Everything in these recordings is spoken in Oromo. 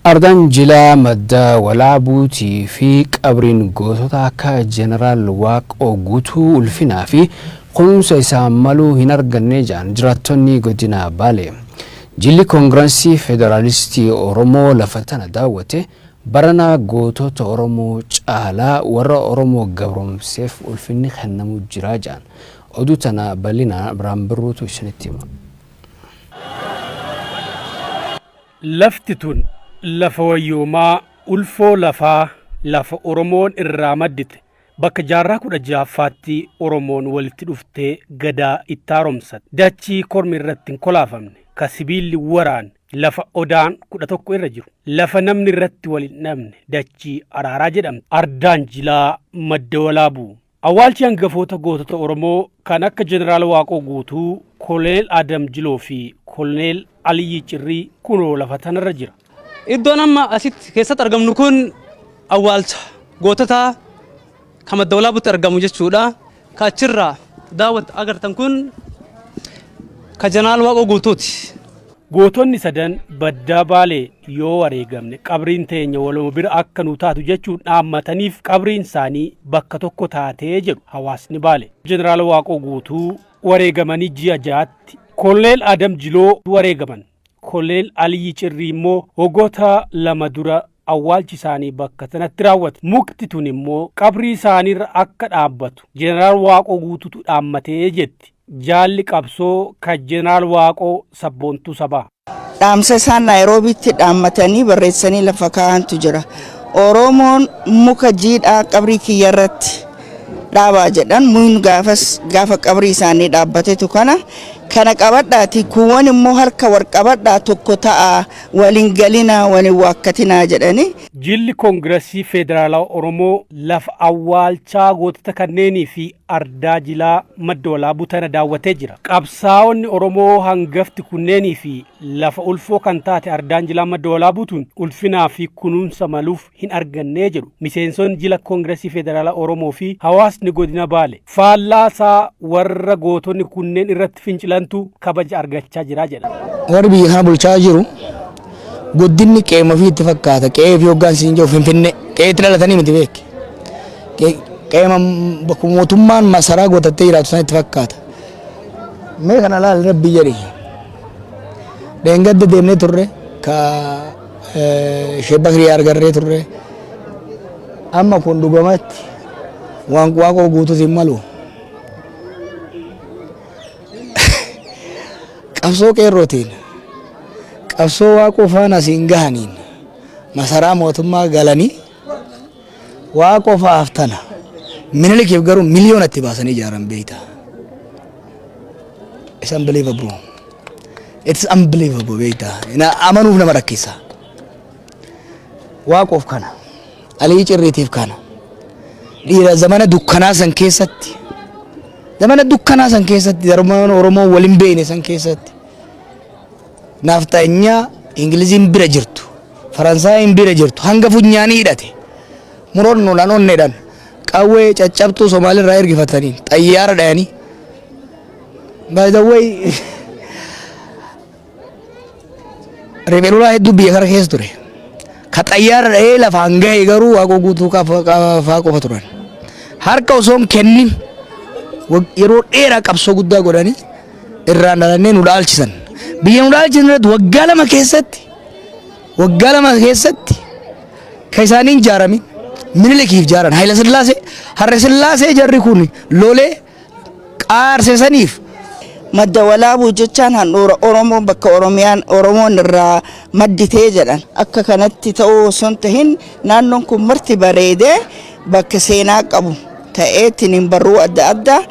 Ardaan jilaa madda walaabuutii fi qabriin gootota akka Jeneraal Waaqoo guutuu ulfinaa fi kunuunsa isaa maluu hin arganne jedhan jiraattonni godina Baalee. Jilli Koongirensii Federaalistii Oromoo Lafaa Tanaa daawwate barana gootota Oromoo caalaa warra Oromoo gabroomseef ulfinni kennamu jira jedhan. Oduu tana bal'inaan Birhaan Birruutu isinitti hima. Laftitun lafa wayyoomaa ulfoo lafaa lafa Oromoon irraa maddite bakka jaarraa 16ffaatti Oromoon walitti dhuftee gadaa itti haaromsate dachii kormi irratti hin kolaafamne ka sibiilli waraan lafa odaan 11 irra jiru lafa namni irratti wal hin dhabne dachii araaraa jedhamti ardaan jilaa madda walaabuu awwaalchi hangafoota gootota Oromoo kan akka Jeneraal Waaqoo guutuu Koloneel Adam Jiloo fi Koloneel Aliyyi Cirrii kunoo Lafaa Tanarra jira. Iddoon amma asitti keessatti argamnu kun awwaalcha gootota kan madda walaabuutti argamu jechuudha. Ka achirraa daawwat agartan kun ka Jeneraal Waaqoo guutuuti. Gootonni sadan baddaa Baalee yoo wareegamne qabriin teenya waluma bira akka nu taatu jechuun dhaammataniif qabriin isaanii bakka tokko taatee jedhu hawaasni Baalee. Jeneraal Waaqoo guutuu wareegamanii ji'a ja'aatti Koloneel Adam Jiloo wareegaman. Koloneel Aliyyi Cirrii immoo waggoota lama dura awwaalchi isaanii bakka sanatti raawwate. Mukti tun immoo qabrii isaaniirra akka dhaabbatu Jeneraal Waaqoo guutuutu dhaammatee jetti. Jaalli qabsoo ka Jeneraal Waaqoo sabboontuu sabaa. Dhaamsa isaan Naayiroobiitti dhaammatanii barreessanii lafa kaa'antu jira. Oromoon muka jiidhaa qabrii kiyyarratti dhaabaa jedhan mun gaafa qabrii isaanii dhaabbatetu kana qabadhaati kuwwan immoo harka warqabadhaa tokko ta'a waliin galina waliin waakkatinaa jedhani. Jilli Koongirensii Federaalaa Oromoo lafa awwaalchaa gootota kanneenii fi ardaa jilaa madda walaabuu tana daawwatee jira. Qabsaa'onni Oromoo hangafti kunneenii fi lafa ulfoo kan taate ardaan jilaa madda walaabuutun ulfinaa fi kunuunsa maluuf hin argannee jedhu miseensonni jila Koongirensii Federaalaa Oromoo fi hawaasni godina Baalee. Faallaasaa warra gootonni kunneen irratti fincilantu kabaja argachaa jira jedha. Warri biyya kana bulchaa jiru guddinni qeema fi itti fakkaata qe'ee fi hoggaan siin jiru finfinne qe'eetti dhalatanii miti beek qeema bakka mootummaan masaraa gootattee jiraatu sana itti fakkaata. Mee kana laal rabbi jedhi deengadda deemnee turre ka Sheebakrii argarree turre amma kun dhugumatti waan Waaqoo guutuutiin malu. Qabsoo qeerrootiin qabsoo Waaqoo faana siin gahaniin masaraa mootummaa galanii Waaqoo fa'aaf tana Minilikiif garuu miliyoonatti baasanii ijaaran beeyta. It's unbelievable. It's unbelievable beeyta. Amanuuf nama rakkisa. Waaqoof kana Aliyyi Cirriitiif kana dhiira zamana dukkanaa san keessatti darmaan Oromoo waliin beeyne san keessatti naftaanyaa Ingiliziin bira jirtu Faransaayeen bira jirtu hanga funyaanii hidhate muroonnoodhaan onneedhaan qawwee caccabtuu Somaaliirraa ergifatanii xayyaara dhayanii by the way rebeelulaa hedduu biyya kana keessa ture ka xayyaara dhayee lafaan gahee garuu Waaqoo guutuu fa'aa qofa turan harka osoon kennin yeroo dheeraa qabsoo guddaa godhanii irraan dhalannee nu dhaalchisan. Biyya nu dhaalchisan irratti waggaa lama keessatti ka isaaniin ijaarame Minilikiif ijaaran Haayila Sillaasee Harre Sillaasee jarri kun lolee qaarsesaniif madda walaabuu jechaan handhuura Oromoon bakka Oromoon irraa madditee jedhan akka kanatti ta'uu osoo hin tahin naannoon kun marti bareedee bakka seenaa qabu ta'eetiin barruu adda addaa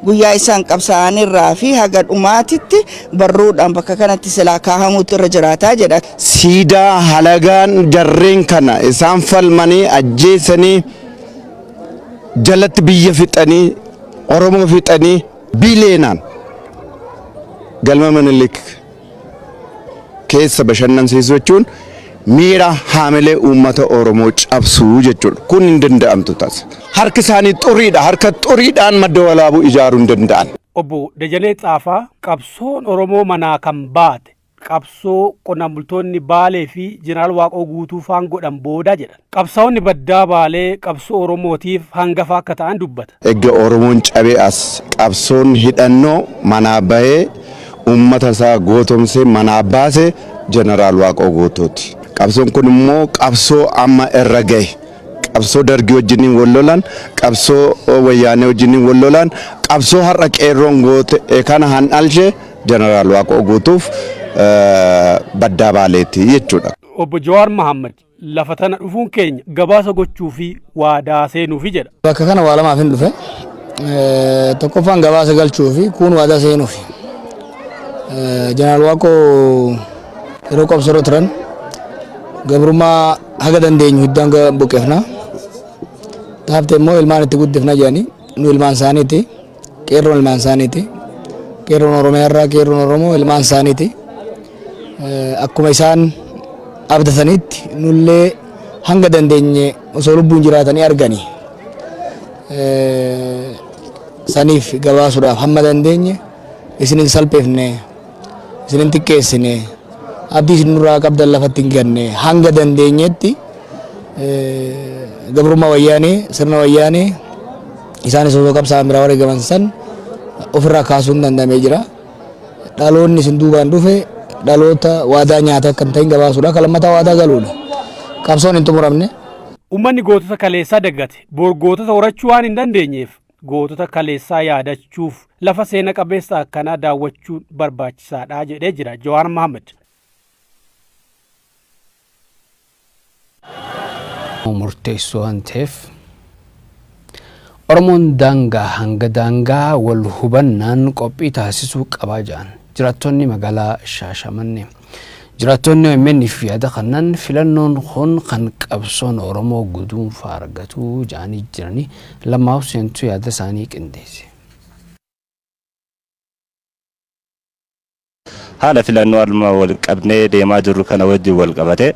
guyyaa isaan qabsaa'anirraa fi haga dhumaatitti barruudhaan bakka kanatti silaa kaahamuutu irra jiraataa jedha. Siidaa halagaan jarreen kana isaan falmanii ajjeesanii jalatti biyya fixanii Oromoo fixanii bileenaan galma Minilik keessa bashannansiisuu jechuun miira haamilee uummata Oromoo cabsuu jechuudha. Kun hin danda'amtu taas. Harki isaanii xuriidha. Harka xuriidhaan madda walaabuu ijaaruu hin danda'an. Obbo Dajanee Xaafaa qabsoon Oromoo manaa kan baate qabsoo qonnaan bultoonni Baalee fi Jeneraal Waaqoo guutuu faan godhan booda jedhan. Qabsaa'onni baddaa Baalee qabsoo Oromootiif hangafa akka ta'an dubbata. Egaa Oromoon cabee as qabsoon hidhannoo manaa bahee uummata isaa gootomsee manaa baase Jeneraal Waaqoo guutuuti. Qabsoon kun immoo qabsoo amma irra gahe. Qabsoo dargii wajjiniin wal lolan, qabsoo wayyaanee wajjiniin wal lolan, qabsoo har'a qeerroon goote kana handhalchee Jeneraal Waaqoo guutuuf baddaa Baaleetti jechuudha. Obbo Jawar Mohamed lafa tana dhufuun keenya gabaasa gochuu fi waadaa seenuufi jedha. Bakka kana waa lamaaf hin dhufe. Tokkoffaan gabaasa galchuu fi kuun waadaa seenuufi. Jeneraal Waaqoo yeroo qabsoo turan gabrummaa haga dandeenyu hiddaan buqqeefna. Taafte immoo ilmaan itti guddifna jedhanii nu ilmaan isaaniiti. Qeerroon ilmaan isaaniiti. Qeerroon Oromiyaa irraa qeerroon Oromoo ilmaan isaaniiti. Akkuma isaan abdatanitti nullee hanga dandeenye osoo lubbuun jiraatanii arganii saniif gabaasuudhaaf hamma dandeenye isinin salpheefne isinin xiqqeessine abdii isin nurraa qabdan lafatti hin ganne hanga dandeenyetti gabrummaa wayyaanee sirna wayyaanee isaanis osoo qabsaa'an biraa wareegaman san ofirraa kaasuun danda'amee jira. Dhaloonni isin duubaan dhufe dhaloota waadaa nyaata kan ta'in gabaasuudha. Kalammataa waadaa galuudha. Qabsoon hin xumuramne. Uummanni gootota kaleessaa daggate gootota horachuu waan hin dandeenyeef gootota kaleessaa yaadachuuf lafa seena qabeessa akkanaa daawwachuun barbaachisaadha jedhee jira Jawar Mohamed. Murteessoo waan ta'eef Oromoon daangaa hanga daangaa wal hubannaan qophii taasisuu qabaa jedhan jiraattonni magaalaa Shaashamannee. Jiraattonni OMN'f yaada kannan filannoon kun kan qabsoon Oromoo guduunfaa argatu jedhanii jiranii lammaaf seentuu yaada isaanii qindeesse. Haala filannoo almaa wal qabnee deemaa jirru kana wajjin wal qabate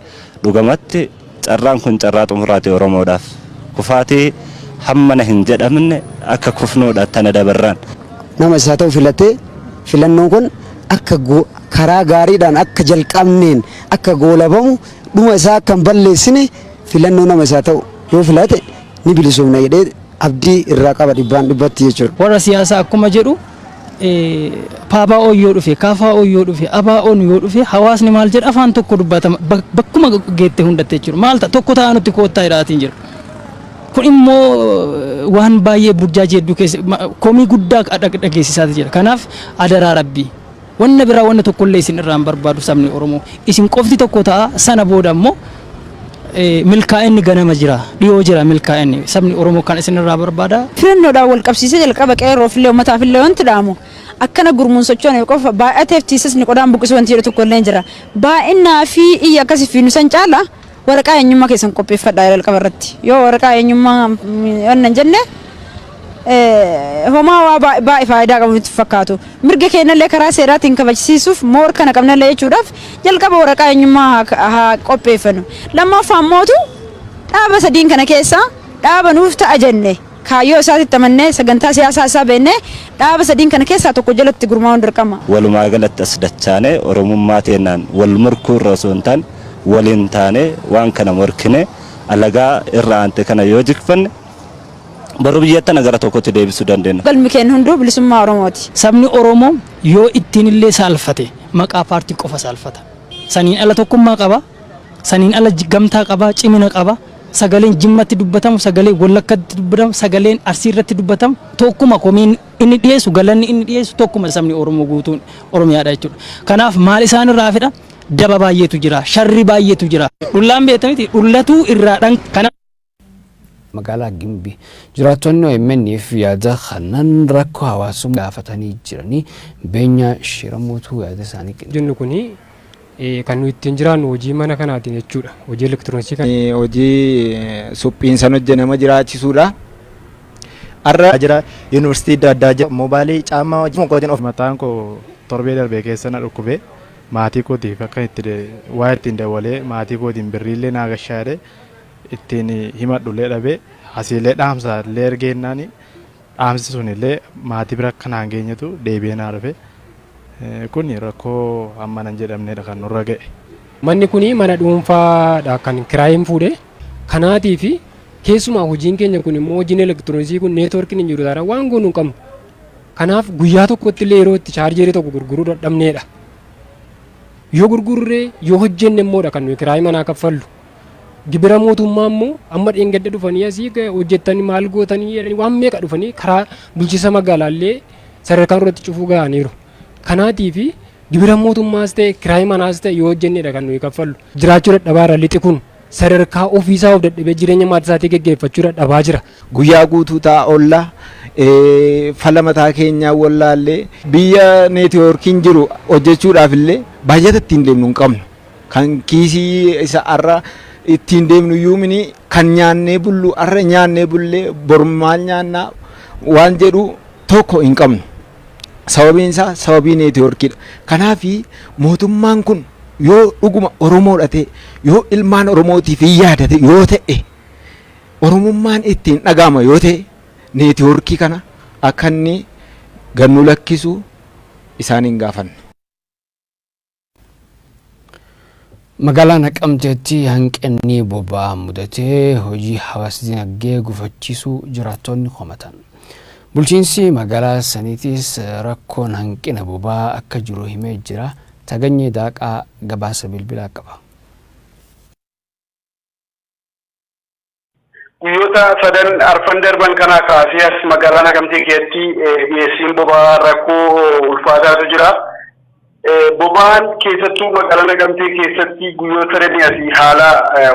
dhugamatti carraan kun carraa xumuraati Oromoodhaaf kufaatii hammana hin jedhamne akka kufnoodha tana dabarraan. Nama isaa ta'u filatee filannoon kun akka karaa gaariidhaan akka jalqabneen akka goolabamu dhuma isaa akka hin balleessine filannoo nama isaa ta'u yoo filate ni bilisoomna jedhee abdii irraa qaba dhibbatti jechuudha. Warra siyaasaa akkuma jedhu PABO yoo dhufe KFO yoo dhufe ABO yoo dhufe hawaasni maal jedha afaan tokko dubbatama bakkuma geette hundatti jechuudha. Maal tokko ta'an nuti koottaa hidhaatiin jira. Kun immoo waan baay'ee burjaajii hedduu keessa komii guddaa dhageessisaa jira. Kanaaf adaraa rabbii wanna biraa wanna tokkollee isin irraan barbaadu sabni Oromoo isin qofti tokko ta'a sana booda immoo milkaa'inni ganama jira dhiyoo jira milkaa'inni sabni Oromoo kan isin irraa barbaada. Filannoodhaan wal qabsiisee jalqaba qeerroo fillee uummataaf illee wanti dhaamu akkana gurmuun sochoon qofa baay'ateef tiisisni qodaan buqqisu wanti jedhu tokkollee jira. Baay'inaa fi iyya akkasii fi nusan caala waraqaa eenyummaa keessan qopheeffadhaa jalqaba irratti yoo waraqaa eenyummaa wannan jenne homaa waa baay'ee faayidaa qabu nutti fakkaatu mirga keenyallee karaa seeraatiin kabajsiisuuf moor kana qabnallee jechuudhaaf jalqaba waraqaa eenyummaa haa qopheeffannu. Lammaffaan mootu dhaaba sadiin kana keessaa dhaaba nuuf ta'a jenne kaayyoo isaatitti amannee sagantaa siyaasaa isaa beennee dhaaba sadiin kana keessaa tokko jalatti gurmaa'uun dirqama. Walumaa galatti as dachaane Oromummaa teennaan wal morkuu irra osoo hin taane waliin taane waan kana morkine alagaa irra aante kana yoo jikfanne barru biyyatti nagara tokkotti deebisuu dandeenya. Galmi keenya hunduu bilisummaa Oromooti. Sabni Oromoo yoo ittiin illee saalfate maqaa paartii qofa saalfata. Saniin ala tokkummaa qaba. Saniin ala gamtaa qaba, cimina qaba. Sagaleen Jimmatti dubbatamu, sagaleen Wallakkatti dubbatamu, sagaleen Arsii irratti dubbatamu tokkuma komiin inni dhiyeessu galanni inni dhiyeessu tokkuma sabni Oromoo guutuun Oromiyaadha jechuudha. Kanaaf maal isaan irraa fedha? Daba baay'eetu jira, sharri baay'eetu jira. Dhullaan beekamiti dhullatu irraadhaan kana. Magaalaa Gimbii jiraattonni OMN'f yaada kannan rakkoo hawaasummaa gaafatanii jiranii beenya shiramuutu yaada isaanii qindeesse. Jennu kuni kan nuyi ittiin jiraannu hojii mana kanaatiin jechuudha. Hojii elektirooniksii kan hojii suphiinsan hojjenama jiraachisuudha. Arra jira yuunivarsiitii adda addaa jira. Mobaayilii caammaa hojii mokootiin of mataan koo torbee darbee keessa na dhukkubee maatii kootiif akka itti waa ittiin dawalee maatii kootiin birriillee naa gashaadhe ittiin himadhullee dhabee asiillee dhaamsa illee ergeennaan dhaamsi sunillee maatii bira akka naan geenyatu deebi'ee naa dhufe Kun rakkoo amma nan jedhamneedha kan nurra ga'e. Manni kuni mana dhuunfaadha kan kiraayin fuudhe. Kanaatii fi keessumaa hojiin keenya kun immoo hojiin elektirooniksii kun neetwoorkiin hin jiru taara waan goonu hin qabnu. Kanaaf guyyaa tokkotti illee yeroo itti chaarjeerii tokko gurguruu dadhabneedha. Yoo gurgurree yoo hojjenne immoodha kan nuyi kiraayii manaa kaffallu. Gibira mootummaa immoo amma dheengadda dhufanii asii hojjettanii maal gootanii waan meeqa dhufanii karaa bulchiinsa magaalaallee sadarkaa irratti cufuu ga'aniiru. Kanaatii fi gibira mootummaas ta'e kiraayii manaas ta'e yoo hojjenneedha kan nuyi kaffallu. Jiraachuu dadhabaara lixi kun sadarkaa ofiisaa of dadhabee jireenya maatii isaatii geggeeffachuu dadhabaa jira. Guyyaa guutuu ta'a oolla fala mataa keenyaa wallaallee biyya neetwoorkiin jiru hojjechuudhaaf illee baay'ata ittiin deemnu hin qabnu. Kan kiisii isa arra ittiin deemnu yuumini kan nyaannee bullu arra nyaannee bullee bormaal nyaannaa waan jedhu tokko hin qabnu. Sababiin isaa sababii neetwoorkiidha. Kanaaf mootummaan kun yoo dhuguma Oromoodha ta'e yoo ilmaan Oromootiif yaadate yoo ta'e Oromummaan ittiin dhagama yoo ta'e neetwoorkii kana akka inni gannu lakkisu isaaniin gaafanne. Magaalaa Naqamteetti hanqinni boba'aa mudatee hojii hawaasa dinagdee gufachiisuu jiraattonni komatan. Bulchiinsi magaalaa saniitis rakkoon hanqina boba'aa akka jiru himee jira. Taganyee daaqaa gabaasa bilbilaa qaba. Guyyoota sadan arfan darban kana kaasee as magaalaa Naqamtee keessatti dhiyeessiin boba'aa rakkoo ulfaataatu jira. Boba'aan keessattuu magaalaa Naqamtee keessatti guyyoota sadanii asii haala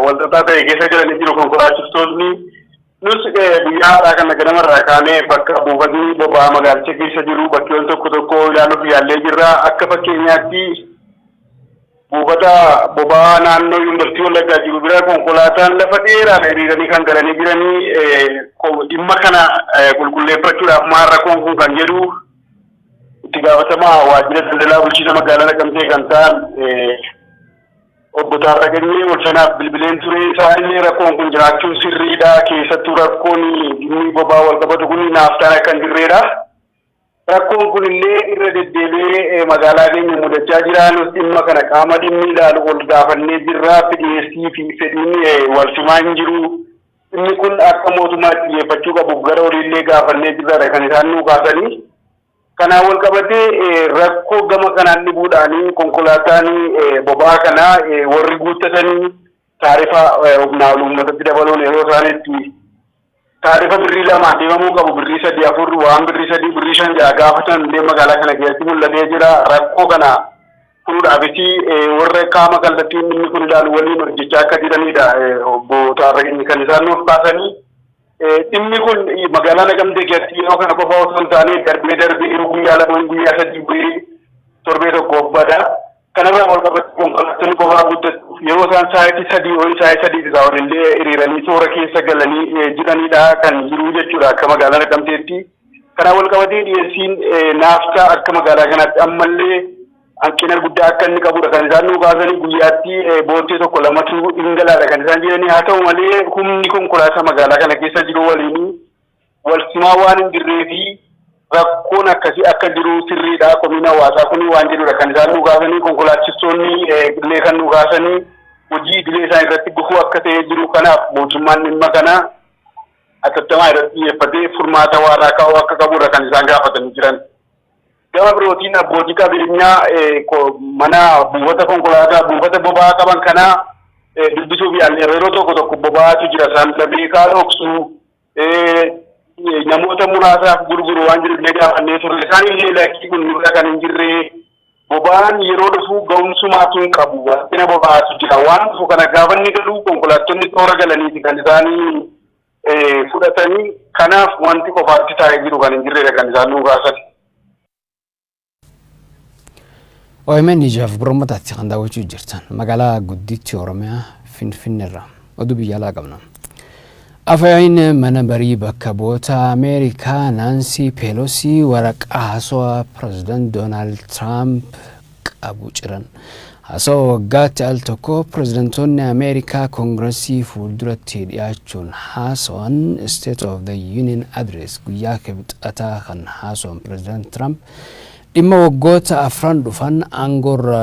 walxaxaa ta'e keessa jiranii jiru konkolaachistoonni. Nus guyyaa haaraa kana ganamarraa kaanee bakka buufatni boba'aa magaalicha keessa jiru bakkeewwan tokko tokko ilaaluuf yaallee jirra. Akka fakkeenyaatti buufata boba'aa naannoo yuunivarsiitii Wallaggaa jiru bira konkolaataan lafa dheeraan hiriiranii kan galanii jiranii dhimma kana qulqulleeffachuudhaaf maal rakkoon kun kan jedhu itti gaafatamaa waajjira daldalaa bulchiinsa magaalaa Naqamtee kan ta'an obbo Taarraganyee Olsanaaf bilbileen ture. Isaallee rakkoon kun jiraachuun sirriidha. Keessattuu rakkoon dhimmi boba'aa wal qabatu kun naaftaan akka hin jirredha. Rakkoon kun illee irra deddeebi'ee magaalaa keenya mudachaa jira. Nus dhimma kana qaama dhimmi ilaalu ol gaafannee jirra. Dhiyeessii fi fedhiin wal simaa hin jiru. Inni kun akka mootummaatti xiyyeeffachuu qabu gara oliillee gaafannee jirra kan isaan nu kaasanii. Kanaan wal qabatee rakkoo gama kanaan dhibuudhaanii konkolaataan boba'aa kana warri guuttatanii taarifa humnaa uummatatti dabaluun yeroo isaaniitti taarifa birrii lamaan deemamuu qabu birrii 3 4 waan birrii 3 birrii 5 6 gaafatan illee magaalaa kana keessatti mul'atee jira. Rakkoo kana furuudhaafis warra qaama kallattiin dhimmi kun ilaalu waliin hojjechaa akka jiranidha obbo Taarraganyee kan isaan nuuf kaasanii. Dhimmi kun magaalaa Naqamtee keessatti yeroo kana qofa osoo hin taane darbee yeroo guyyaa lama guyyaa 3 torbee tokko bada. Kanarraa wal qabatu konkolaattonni qofaa guddatu yeroo isaan sa'aatii 3 isaa olillee hiriiranii toora keessa galanii jiranidha kan jiru jechuudha akka magaalaa Naqamteetti. Kanaan wal qabatee dhiyeessiin naaftaa akka magaalaa kanaatti ammallee hanqina guddaa akka inni qabudha kan isaan nu kaasanii. Guyyaatti boottee tokko lamatu dhingalaadha kan isaan jedhanii. Haa ta'u malee humni konkolaataa magaalaa kana keessa jiru waliin wal simaa waan hin jirree fi rakkoon akkasii akka jiru sirriidha. Komiin hawaasaa kun waan jedhudha kan isaan nu kaasanii. Konkolaachistoonni illee kan nu kaasanii hojii idilee isaan irratti gufuu akka ta'ee jiru. Kanaaf mootummaan dhimma kana atattamaa irratti xiyyeeffatee furmaata waaraa kaa'uu akka qabudha kan isaan gaafatanii jiran. Gama birootiin abbootii qabeenyaa mana buufata konkolaataa buufata boba'aa qaban kana dubbisuuf yaallee yeroo tokko boba'aatu jira. Isaan beekaa dhoksu namoota muraasaaf gurguru waan jiruuf illee gaafannee turre. Isaan illee lakkii kun nurra kan hin jirre boba'aan yeroo dhufu ga'umsumaatu hin qabu. Wantina boba'aatu jira. Waan dhufu kana gaafanni galu konkolaattonni toora galaniiti kan isaanii fudhatanii. Kanaaf wanti qofaatti taa'ee jiru kan hin jirredha kan isaan nu kaasan. OMN ijaaf Boromataatti kan daawwachuu jirtan magaalaa gudditti Oromiyaa Finfinneerra oduu biyya alaa qabna. Afayyaa'in mana barii bakka bu'oota Ameerikaa Naansi Peeloosi waraqaa haasawaa Pireezidaant Doonaald Tiraamp qabu jiran. Haasawaa waggaatti al tokko pireezidaantoonni Ameerikaa Koongireesii fuulduratti dhiyaachuun haasawan State of the Union Address guyyaa kibxataa kan haasawan Pireezidaant Tiraamp dhimma waggoota afran dhufan aangorra